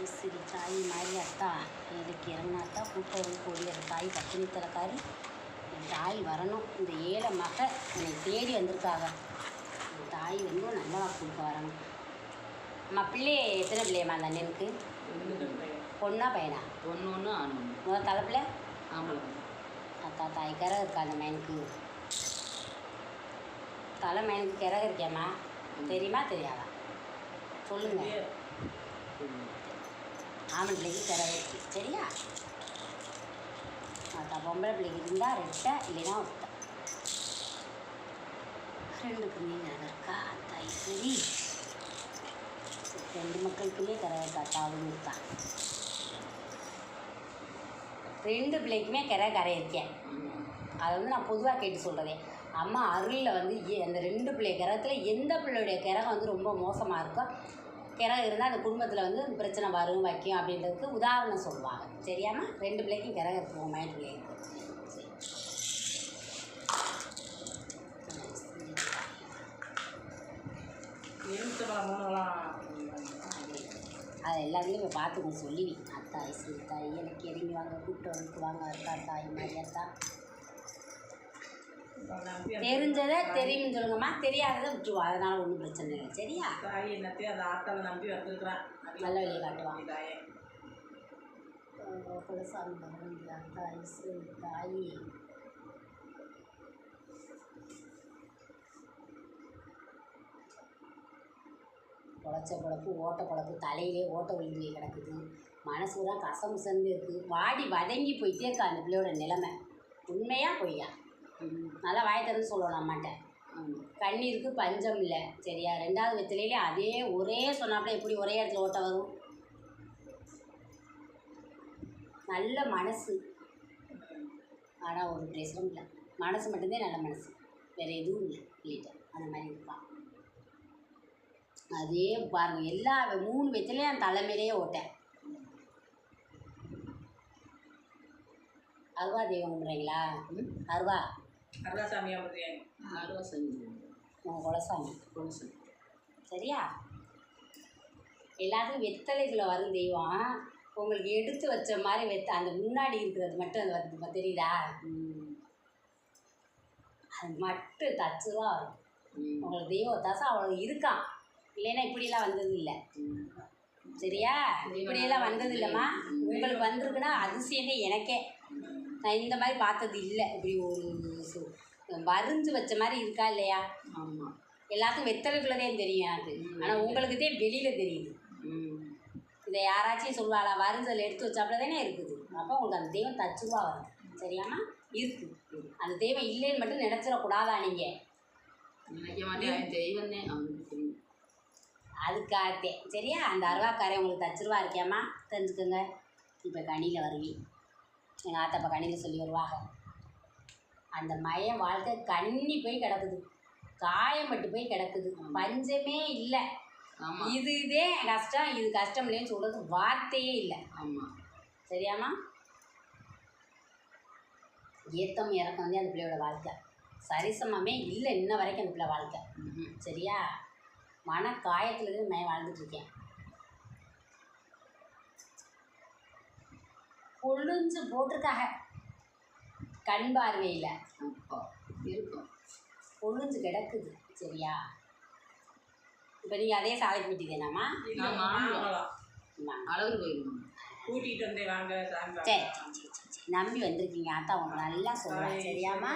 ஐஸ்வரி தாய் மாதிரி அத்தா எனக்கு இறங்கினாத்தா கூட்டம் கூடிய தாய் பத்தினி தலைக்காரி என் தாய் வரணும். இந்த ஏழை மக என்னை தேடி வந்திருக்காங்க. என் தாய் வந்து நல்லா கொடுக்க வரணும். அம்மா பிள்ளை எத்தனை பிள்ளையம்மா அந்த அண்ணனுக்கு? பொண்ணா பையனா? பொண்ணு ஆணும். முதல் தலைப்பில் ஆமாம். அத்தா தாய் கிரகம் இருக்கா அந்த மைனுக்கு? தலை மைனுக்கு கிரகம் இருக்கியாம்மா? தெரியுமா தெரியாதா? சொல்லுங்க. ஆம்பளை பிள்ளைக்கு கிரகம் இருக்கு சரியா? அத்தா பொம்பளை பிள்ளைக்கு இருந்தால் ரெட்டை இல்லைன்னா ஒட்டை. ரெண்டுக்குமே கிரகம் இருக்கா அத்தா ஐஸ்வரி? ரெண்டு மக்களுக்குமே கிரகம் இருக்கா அத்தாவும் இருக்கா? ரெண்டு பிள்ளைக்குமே கரை இருக்கேன். அதை வந்து நான் பொதுவாக கேட்டு சொல்கிறதே. அம்மா அருளில் வந்து அந்த ரெண்டு பிள்ளை கிரகத்தில் எந்த பிள்ளையுடைய கிரகம் வந்து ரொம்ப மோசமாக இருக்கோ, கிரகம் இருந்தால் அந்த குடும்பத்தில் வந்து பிரச்சனை வரும் வைக்கும் அப்படின்றதுக்கு உதாரணம் சொல்லுவாங்க சரியாம்மா? ரெண்டு பிள்ளைக்கும் கிரகம் இருக்குவோம் மயில் பிள்ளைக்கு. அதை எல்லாத்துலேயும் போய் பார்த்து கொஞ்சம் சொல்லுவி. அத்தா ஐஸ்வரி தாய் எனக்கு இறங்கி வாங்க, கூப்பிட்டு வந்து வாங்க அத்தா தாய் மாதிரி அத்தா. தெரிஞ்சதை தெரியும்னு சொல்லுங்கம்மா, தெரியாததை விட்டுருவா. அதனால ஒன்றும் பிரச்சனை இல்லை சரியா? தாய் என்னத்தையும் அந்த ஆத்தாவை நம்பி வந்துருக்குறான். நல்ல வழியை காட்டுவாங்க. தாயே குலசாமி பகவான் அத்தா ஐஸ்வரி தாய் பொழைச்ச பொழப்பு ஓட்ட பொழப்பு தலையிலே ஓட்ட விழுந்து கிடக்குது. மனசு பூரா கசமுசந்து இருக்குது. வாடி வதங்கி போயிட்டே இருக்கா அந்த பிள்ளையோட நிலைமை. உண்மையாக பொய்யா? நல்லா வாய் திறந்து சொல்லணும் அம்மாட்ட. கண்ணீருக்கு பஞ்சம் இல்லை சரியா? ரெண்டாவது வெத்திலே அதே ஒரே சொன்னாப்புல எப்படி ஒரே இடத்துல ஓட்ட வரும்? நல்ல மனசு, ஆனால் ஒரு பிரச்சனை இல்லை. மனசு மட்டும்தான் நல்ல மனசு, வேறு எதுவும் இல்லை இல்லைட்டா? அந்த மாதிரி இருப்பான். அதே பாருங்கள் எல்லா 3 வெத்திலையும் என் தலைமையிலேயே ஓட்டேன். அருவா தெய்வம் கும்பிட்றீங்களா? அருவா அருவாசாமி உங்கள் குலசாமி சரியா? எல்லாத்துக்கும் வெத்தலைக்குள்ளே வரும் தெய்வம். உங்களுக்கு எடுத்து வச்ச மாதிரி அந்த முன்னாடி இருக்கிறது மட்டும் அது வந்து தெரியுதா? அது மட்டும் தச்சுதான் வரும். உங்களுக்கு தெய்வம் தசை அவ்வளோ இருக்கான். இல்லைன்னா இப்படியெல்லாம் வந்தது இல்லை சரியா? இப்படியெல்லாம் வந்தது இல்லைம்மா. உங்களுக்கு வந்திருக்குன்னா அதிசயமே எனக்கே. நான் இந்த மாதிரி பார்த்தது இல்லை. இப்படி ஒரு வரிஞ்சு வச்ச மாதிரி இருக்கா இல்லையா? ஆமாம். எல்லாத்துக்கும் வெத்தலைக்குள்ளதே தெரியும் எனக்கு. ஆனால் உங்களுக்குதே வெளியில் தெரியுது. இதை யாராச்சும் சொல்லுவாளா? வரிஞ்சல் எடுத்து வச்சாப்புல தானே இருக்குது. அப்போ உங்களுக்கு அந்த தெய்வம் தச்சுருவா வருது சரியாம்மா? இருக்குது. அந்த தெய்வம் இல்லைன்னு மட்டும் நினச்சிடக்கூடாதா நீங்கள்? நினைக்க மாட்டேன். தெய்வம் தான் அவனுக்கு தெரியும். அதுக்காகத்தே சரியா? அந்த அருவாக்காரை உங்களுக்கு தச்சுருவா இருக்கியாம்மா? தெரிஞ்சுக்கோங்க. இப்போ கனியில் வருவி. எங்கள் ஆத்தா இப்போ கனியில் சொல்லி வருவாங்க. அந்த மயம் வாழ்க்கை கண்ணி போய் கிடக்குது, காயப்பட்டு போய் கிடக்குது. பஞ்சமே இல்லை. இதே கஷ்டம், இது கஷ்டம் இல்லைன்னு சொல்கிறது வார்த்தையே இல்லை. ஆமாம் சரியாம்மா? ஏத்தம் இறக்கம் வந்து அந்த பிள்ளையோட வாழ்க்கை சரிசமமே இல்லை இன்ன வரைக்கும் அந்த பிள்ளை வாழ்க்கை சரியா? மன காயத்துலேருந்து நான் வாழ்ந்துட்டுருக்கேன். கொழுஞ்சு போட்டிருக்காக கண் பார்வையில் இருக்கும். கொழுஞ்சு கிடக்குது சரியா? இப்போ நீங்கள் அதே சாலைக்கு விட்டீங்கன்னாம்மா அளவு போயிருக்கோம். கூட்டிகிட்டு வந்தே வாங்க. சரி நம்பி வந்திருக்கீங்க. அதான் உங்களுக்கு நல்லா சொல்லுவேன் சரியாம்மா?